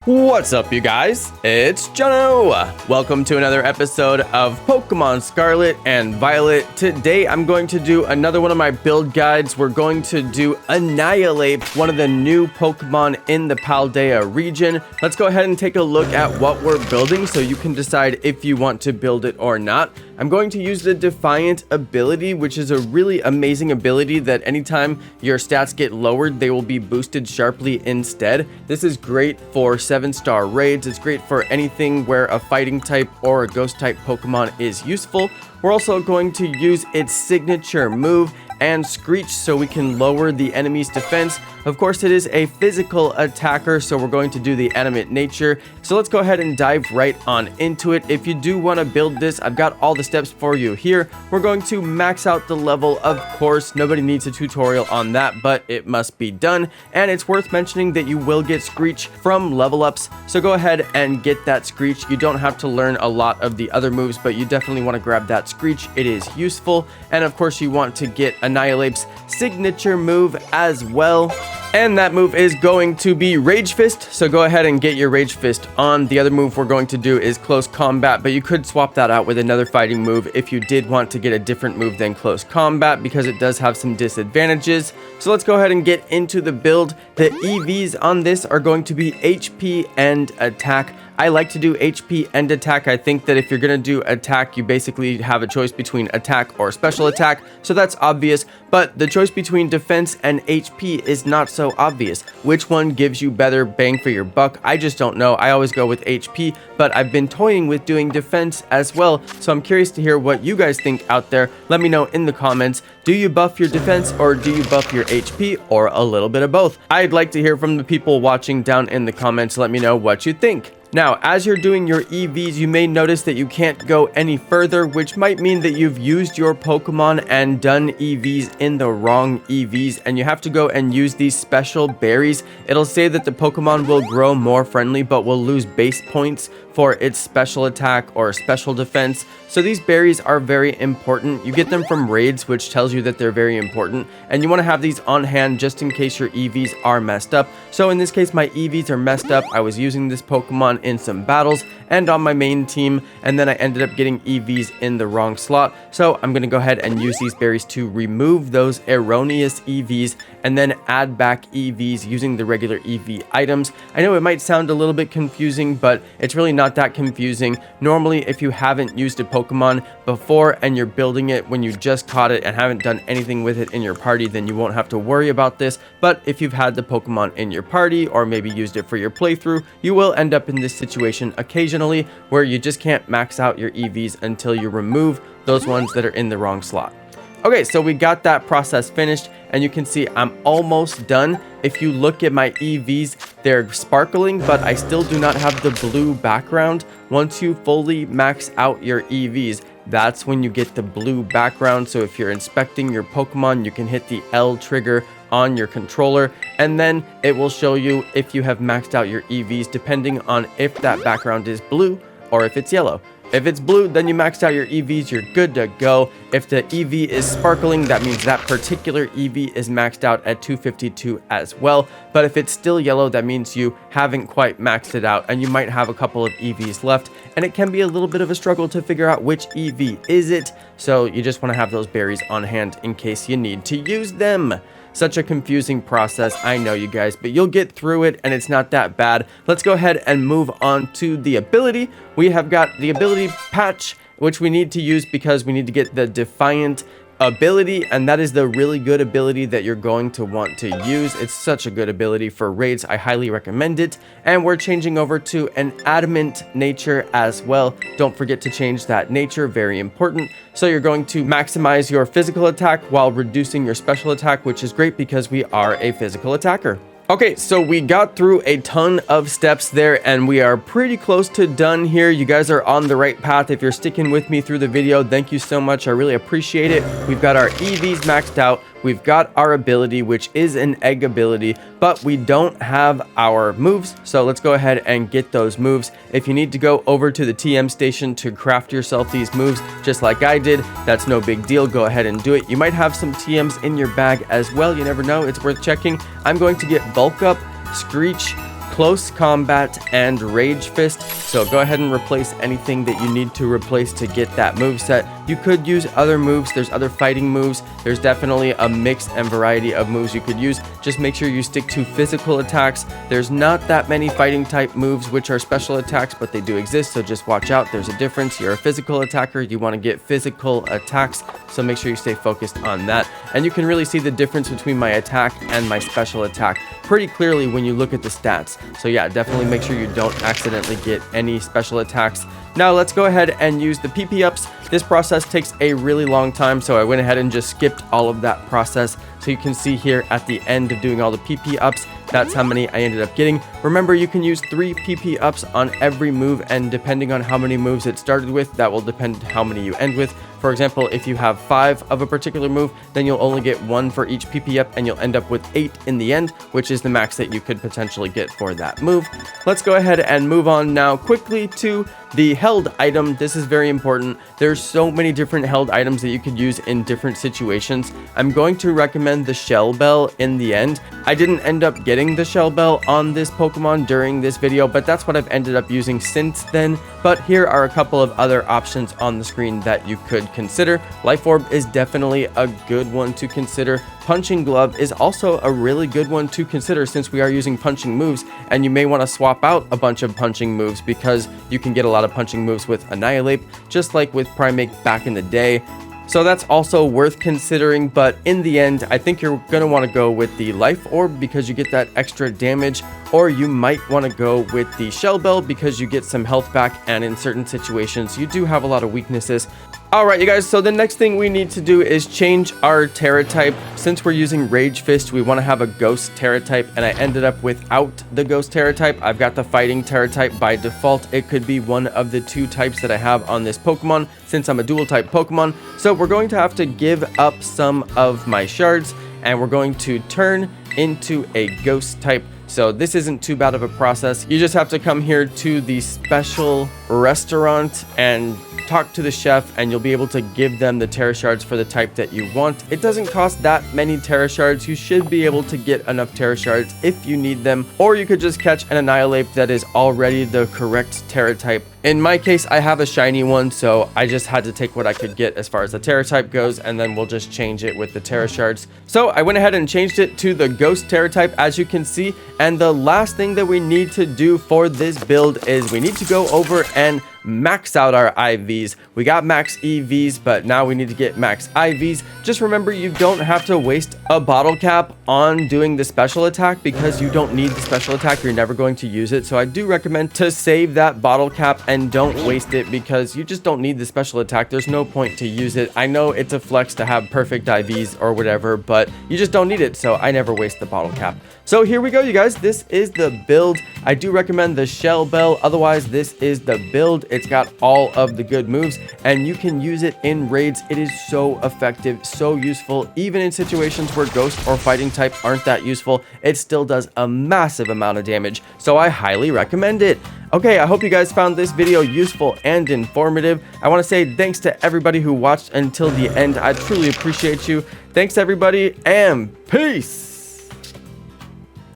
What's up, you guys? It's Jonno! Welcome to another episode of Pokemon Scarlet and Violet. Today, I'm going to do another one of my build guides. We're going to do Annihilape, one of the new Pokemon in the Paldea region. Let's go ahead and take a look at what we're building so you can decide if you want to build it or not. I'm going to use the Defiant ability, which is a really amazing ability that anytime your stats get lowered, they will be boosted sharply instead. This is great for 7-star raids. It's great for anything where a fighting type or a ghost type Pokemon is useful. We're also going to use its signature move and Screech so we can lower the enemy's defense. Of course, it is a physical attacker, so we're going to do the animate nature. So let's go ahead and dive right on into it. If you do want to build this, I've got all the steps for you here. We're going to max out the level, of course. Nobody needs a tutorial on that, but it must be done. And it's worth mentioning that you will get Screech from level ups, so go ahead and get that Screech. You don't have to learn a lot of the other moves, but you definitely want to grab that Screech. It is useful. And of course, you want to get Annihilape's signature move as well. And that move is going to be Rage Fist, so go ahead and get your Rage Fist on. The other move we're going to do is Close Combat, but you could swap that out with another fighting move if you did want to get a different move than Close Combat, because it does have some disadvantages. So let's go ahead and get into the build. The EVs on this are going to be HP and Attack. I like to do HP and Attack. I think that if you're going to do Attack, you basically have a choice between Attack or Special Attack, so that's obvious. But the choice between Defense and HP is not so obvious. Which one gives you better bang for your buck? I just don't know. I always go with HP, but I've been toying with doing Defense as well, so I'm curious to hear what you guys think out there. Let me know in the comments. Do you buff your Defense or do you buff your HP, or a little bit of both? I'd like to hear from the people watching down in the comments. Let me know what you think. Now, as you're doing your EVs, you may notice that you can't go any further, which might mean that you've used your Pokemon and done EVs in the wrong EVs, and you have to go and use these special berries. It'll say that the Pokemon will grow more friendly, but will lose base points for its special attack or special defense. So these berries are very important. You get them from raids, which tells you that they're very important, and you want to have these on hand just in case your EVs are messed up. So in this case, my EVs are messed up. I was using this Pokemon in some battles and on my main team, and then I ended up getting EVs in the wrong slot. So I'm going to go ahead and use these berries to remove those erroneous EVs and then add back EVs using the regular EV items. I know it might sound a little bit confusing, but it's really not that confusing. Normally, if you haven't used a Pokemon before and you're building it when you just caught it and haven't done anything with it in your party, then you won't have to worry about this. But if you've had the Pokemon in your party or maybe used it for your playthrough, you will end up in this situation occasionally where you just can't max out your EVs until you remove those ones that are in the wrong slot. Okay, so we got that process finished, and you can see I'm almost done. If you look at my EVs, they're sparkling, but I still do not have the blue background. Once you fully max out your EVs, that's when you get the blue background. So if you're inspecting your Pokemon, you can hit the L trigger on your controller, and then it will show you if you have maxed out your EVs, depending on if that background is blue or if it's yellow. If it's blue, then you maxed out your EVs, you're good to go. If the EV is sparkling, that means that particular EV is maxed out at 252 as well. But if it's still yellow, that means you haven't quite maxed it out, and you might have a couple of EVs left, and it can be a little bit of a struggle to figure out which EV is it. So you just want to have those berries on hand in case you need to use them. Such a confusing process, I know, you guys, but you'll get through it and it's not that bad. Let's go ahead and move on to the ability. We have got the ability patch, which we need to use because we need to get the Defiant ability, and that is the really good ability that you're going to want to use. It's such a good ability for raids. I highly recommend it. And we're changing over to an Adamant nature as well. Don't forget to change that nature, very important. So you're going to maximize your physical attack while reducing your special attack, which is great because we are a physical attacker. Okay, so we got through a ton of steps there, and we are pretty close to done here. You guys are on the right path. If you're sticking with me through the video, thank you so much. I really appreciate it. We've got our EVs maxed out. We've got our ability, which is an egg ability, but we don't have our moves. So let's go ahead and get those moves. If you need to go over to the TM station to craft yourself these moves, just like I did, that's no big deal. Go ahead and do it. You might have some TMs in your bag as well. You never know. It's worth checking. I'm going to get Bulk Up, Screech, Close Combat, and Rage Fist. So go ahead and replace anything that you need to replace to get that moveset. You could use other moves. There's other fighting moves. There's definitely a mix and variety of moves you could use. Just make sure you stick to physical attacks. There's not that many fighting type moves which are special attacks, but they do exist, so just watch out. There's a difference. You're a physical attacker. You want to get physical attacks, so make sure you stay focused on that. And you can really see the difference between my attack and my special attack pretty clearly when you look at the stats. So yeah, definitely make sure you don't accidentally get any special attacks. Now let's go ahead and use the PP ups. This process takes a really long time, so I went ahead and just skipped all of that process. So you can see here at the end of doing all the PP ups, that's how many I ended up getting. Remember, you can use 3 PP ups on every move, and depending on how many moves it started with, that will depend how many you end with. For example, if you have 5 of a particular move, then you'll only get 1 for each PP up, and you'll end up with 8 in the end, which is the max that you could potentially get for that move. Let's go ahead and move on now quickly to the held item. This is very important. There's so many different held items that you could use in different situations. I'm going to recommend the Shell Bell in the end. I didn't end up getting the Shell Bell on this Pokemon during this video, but that's what I've ended up using since then. But here are a couple of other options on the screen that you could consider. Life Orb is definitely a good one to consider. Punching Glove is also a really good one to consider since we are using punching moves, and you may want to swap out a bunch of punching moves because you can get a lot of punching moves with Annihilape, just like with Primate back in the day. So that's also worth considering, but in the end, I think you're going to want to go with the Life Orb because you get that extra damage, or you might want to go with the Shell Bell because you get some health back, and in certain situations, you do have a lot of weaknesses. Alright you guys, so the next thing we need to do is change our Tera type. Since we're using Rage Fist, we want to have a Ghost Tera type, and I ended up without the Ghost Tera type. I've got the Fighting Tera type by default. It could be one of the 2 types that I have on this Pokemon since I'm a dual type Pokemon. So we're going to have to give up some of my shards, and we're going to turn into a Ghost type. So this isn't too bad of a process. You just have to come here to the special restaurant and talk to the chef, and you'll be able to give them the Tera shards for the type that you want. It doesn't cost that many Tera shards. You should be able to get enough Tera shards if you need them, or you could just catch an Annihilape that is already the correct Tera type. In my case, I have a shiny one, so I just had to take what I could get as far as the Tera type goes, and then we'll just change it with the Tera shards. So I went ahead and changed it to the Ghost Tera type, as you can see. And the last thing that we need to do for this build is we need to go over and max out our IVs. We got max EVs, but now we need to get max IVs. Just remember, you don't have to waste a bottle cap on doing the special attack because you don't need the special attack. You're never going to use it. So I do recommend to save that bottle cap and don't waste it because you just don't need the special attack. There's no point to use it. I know it's a flex to have perfect IVs or whatever, but you just don't need it. So I never waste the bottle cap. So here we go, you guys. This is the build. I do recommend the Shell Bell. Otherwise, this is the build. It's got all of the good moves, and you can use it in raids. It is so effective, so useful. Even in situations where Ghost or Fighting type aren't that useful, it still does a massive amount of damage. So I highly recommend it. Okay, I hope you guys found this video useful and informative. I want to say thanks to everybody who watched until the end. I truly appreciate you. Thanks, everybody, and peace!